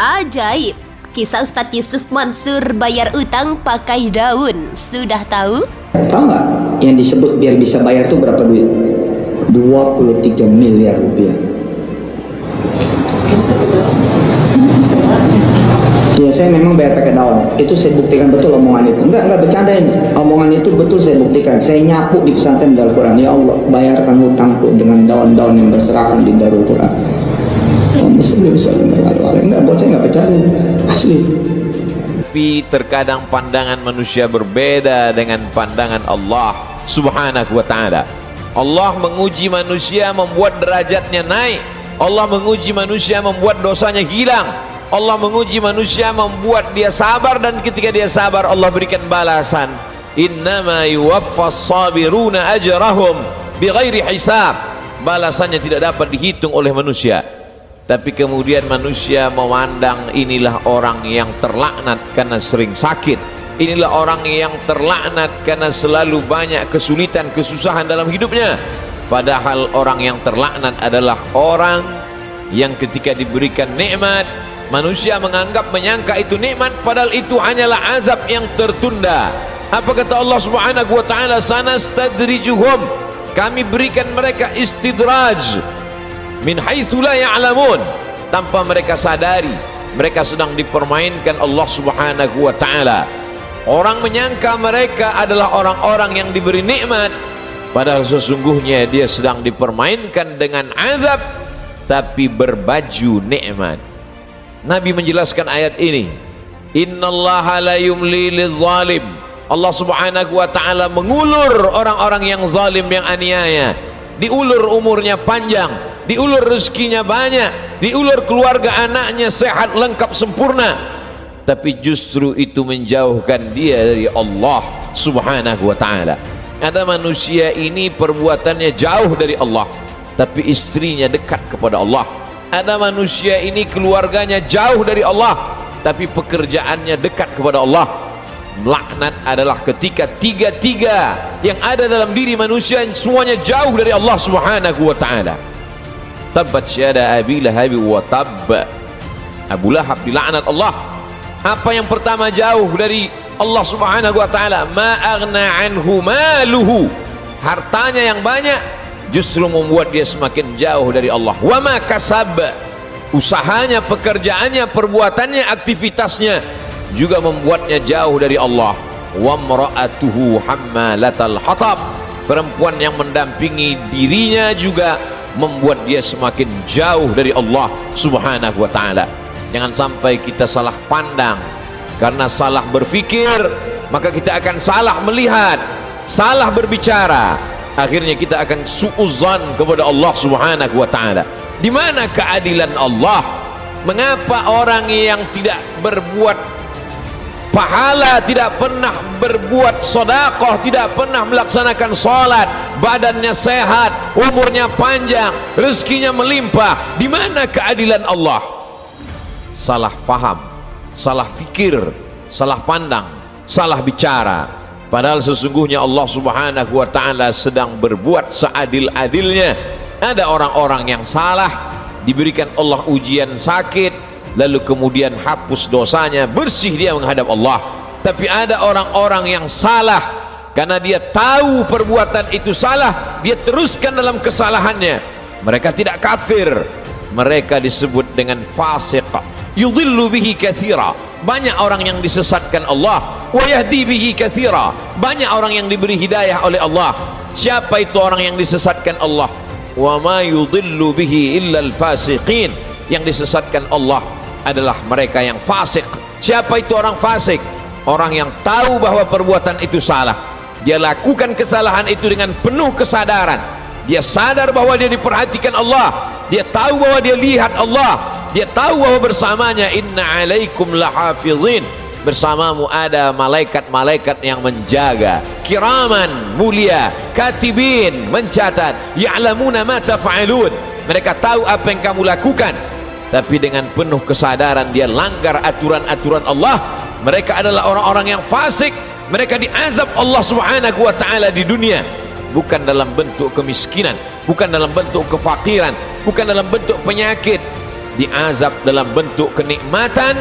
Ajaib, kisah Ustadz Yusuf Mansur bayar utang pakai daun. Sudah tahu? Tahu nggak yang disebut biar bisa bayar itu berapa duit? 23 miliar rupiah. Ya, saya memang bayar pakai daun. Itu saya buktikan betul omongan itu. Enggak bercanda ini. Omongan itu betul saya buktikan. Saya nyapu di pesantren Darul Quran. Ya Allah, bayarkan hutangku dengan daun-daun yang berserakan di Darul Quran. Enggak, buat saya enggak bercanda. Asli. Tapi terkadang pandangan manusia berbeda dengan pandangan Allah Subhanahu wa ta'ala. Allah menguji manusia membuat derajatnya naik. Allah menguji manusia membuat dosanya hilang. Allah menguji manusia membuat dia sabar, dan ketika dia sabar Allah berikan balasan. Innama yuwaffas sabiruna ajrahum bighairi hisab. Balasannya tidak dapat dihitung oleh manusia. Tapi kemudian manusia memandang inilah orang yang terlaknat karena sering sakit. Inilah orang yang terlaknat karena selalu banyak kesulitan, kesusahan dalam hidupnya. Padahal orang yang terlaknat adalah orang yang ketika diberikan nikmat, manusia menyangka itu nikmat, padahal itu hanyalah azab yang tertunda. Apa kata Allah Subhanahu wa ta'ala? Sanastadrijuhum, kami berikan mereka istidraj min haitsu la ya'lamun, tanpa mereka sadari mereka sedang dipermainkan Allah Subhanahu wa ta'ala. Orang menyangka mereka adalah orang-orang yang diberi nikmat, padahal sesungguhnya dia sedang dipermainkan dengan azab tapi berbaju nikmat. Nabi menjelaskan ayat ini, innallaha la yumli lizalim. Allah Subhanahu wa ta'ala mengulur orang-orang yang zalim, yang aniaya. Diulur umurnya panjang, diulur rezekinya banyak, diulur keluarga anaknya sehat lengkap sempurna, tapi justru itu menjauhkan dia dari Allah Subhanahu wa ta'ala. Ada manusia ini perbuatannya jauh dari Allah, tapi istrinya dekat kepada Allah. Ada manusia ini keluarganya jauh dari Allah, tapi pekerjaannya dekat kepada Allah. Laknat adalah ketika tiga-tiga yang ada dalam diri manusia semuanya jauh dari Allah Subhanahu wa ta'ala. Tabbat syada Abi Lahab wa tabb. Abu Lahab dilaknat Allah. Apa yang pertama jauh dari Allah Subhanahu wa ta'ala? Ma aghna anhu maluhu. Hartanya yang banyak justru membuat dia semakin jauh dari Allah. Wa ma kasab, usahanya, pekerjaannya, perbuatannya, aktivitasnya juga membuatnya jauh dari Allah. Wa mra'atuhu hammalatal hatab, perempuan yang mendampingi dirinya juga membuat dia semakin jauh dari Allah Subhanahu wa ta'ala. Jangan sampai kita salah pandang. Karena salah berpikir, maka kita akan salah melihat, salah berbicara. Akhirnya kita akan su'uzan kepada Allah Subhanahu wa ta'ala. Di mana keadilan Allah? Mengapa orang yang tidak berbuat pahala, tidak pernah berbuat sedekah, tidak pernah melaksanakan salat, badannya sehat, umurnya panjang, rezekinya melimpah? Di mana keadilan Allah? Salah paham, salah fikir, salah pandang, salah bicara. Padahal sesungguhnya Allah Subhanahu wa ta'ala sedang berbuat seadil-adilnya. Ada orang-orang yang salah, diberikan Allah ujian sakit, lalu kemudian hapus dosanya, bersih dia menghadap Allah. Tapi ada orang-orang yang salah, karena dia tahu perbuatan itu salah, dia teruskan dalam kesalahannya. Mereka tidak kafir, mereka disebut dengan fasik. Yudhillu bihi katsira, banyak orang yang disesatkan Allah. Wa yahdi bihi katsira, banyak orang yang diberi hidayah oleh Allah. Siapa itu orang yang disesatkan Allah? Wa ma yudhillu bihi illa al-fasiqin, yang disesatkan Allah adalah mereka yang fasik. Siapa itu orang fasik? Orang yang tahu bahwa perbuatan itu salah, dia lakukan kesalahan itu dengan penuh kesadaran. Dia sadar bahwa dia diperhatikan Allah, dia tahu bahwa dia lihat Allah, dia tahu bahwa bersamanya inna alaikum lahafizin, bersamamu ada malaikat-malaikat yang menjaga, kiraman, mulia, katibin, mencatat, ya'lamuna ma taf'alun, mereka tahu apa yang kamu lakukan. Tapi dengan penuh kesadaran dia langgar aturan-aturan Allah. Mereka adalah orang-orang yang fasik. Mereka diazab Allah Subhanahu wa ta'ala di dunia, bukan dalam bentuk kemiskinan, bukan dalam bentuk kefakiran, bukan dalam bentuk penyakit, diazab dalam bentuk kenikmatan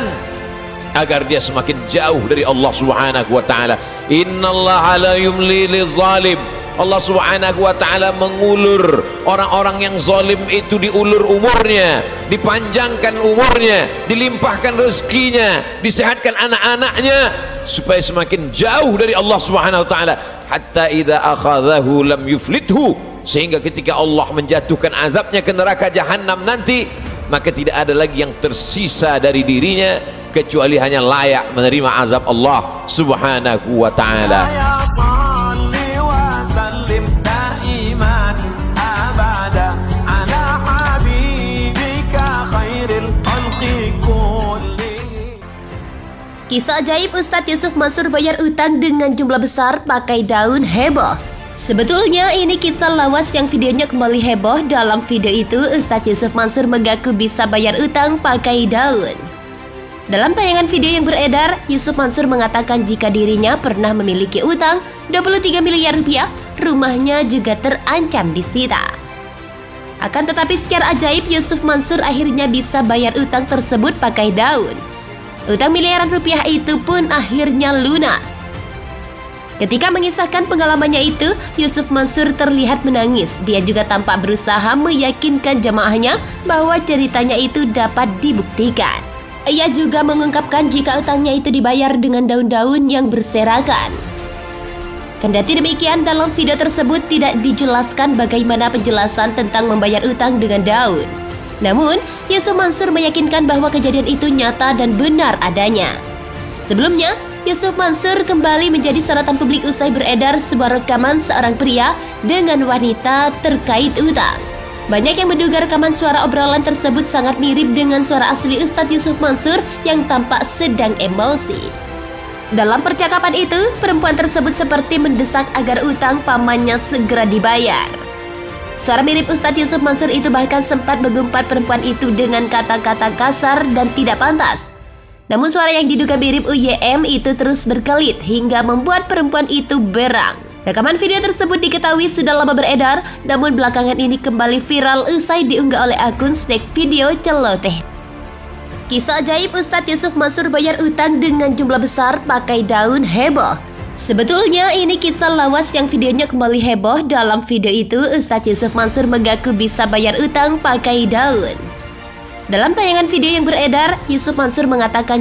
agar dia semakin jauh dari Allah Subhanahu wa taala. Innallaha la yumli lizalim. Allah Subhanahu wa taala mengulur orang-orang yang zalim itu, diulur umurnya, dipanjangkan umurnya, dilimpahkan rezekinya, disehatkan anak-anaknya supaya semakin jauh dari Allah Subhanahu wa taala. Hatta idza akhadhahu lam yuflithu, sehingga ketika Allah menjatuhkan azabnya ke neraka jahanam nanti, maka tidak ada lagi yang tersisa dari dirinya kecuali hanya layak menerima azab Allah Subhanahu wa taala. Kisah ajaib Ustadz Yusuf Mansur bayar utang dengan jumlah besar pakai daun heboh. Sebetulnya ini kisah lawas yang videonya kembali heboh. Dalam video itu Ustadz Yusuf Mansur mengaku bisa bayar utang pakai daun. Dalam tayangan video yang beredar, Yusuf Mansur mengatakan jika dirinya pernah memiliki utang 23 miliar rupiah, rumahnya juga terancam disita. Akan tetapi secara ajaib Yusuf Mansur akhirnya bisa bayar utang tersebut pakai daun. Utang miliaran rupiah itu pun akhirnya lunas. Ketika mengisahkan pengalamannya itu, Yusuf Mansur terlihat menangis. Dia juga tampak berusaha meyakinkan jamaahnya bahwa ceritanya itu dapat dibuktikan. Ia juga mengungkapkan jika utangnya itu dibayar dengan daun-daun yang berserakan. Kendati demikian, dalam video tersebut tidak dijelaskan bagaimana penjelasan tentang membayar utang dengan daun. Namun, Yusuf Mansur meyakinkan bahwa kejadian itu nyata dan benar adanya. Sebelumnya, Yusuf Mansur kembali menjadi sorotan publik usai beredar sebuah rekaman seorang pria dengan wanita terkait utang. Banyak yang menduga rekaman suara obrolan tersebut sangat mirip dengan suara asli Ustadz Yusuf Mansur yang tampak sedang emosi. Dalam percakapan itu, perempuan tersebut seperti mendesak agar utang pamannya segera dibayar. Suara mirip Ustadz Yusuf Mansur itu bahkan sempat mengumpat perempuan itu dengan kata-kata kasar dan tidak pantas. Namun suara yang diduga mirip UYM itu terus berkelit hingga membuat perempuan itu berang. Rekaman video tersebut diketahui sudah lama beredar, namun belakangan ini kembali viral usai diunggah oleh akun snack video celoteh. Kisah ajaib Ustadz Yusuf Mansur bayar utang dengan jumlah besar pakai daun heboh. Sebetulnya ini kisah lawas yang videonya kembali heboh. Dalam video itu Ustadz Yusuf Mansur mengaku bisa bayar utang pakai daun. Dalam tayangan video yang beredar, Yusuf Mansur mengatakan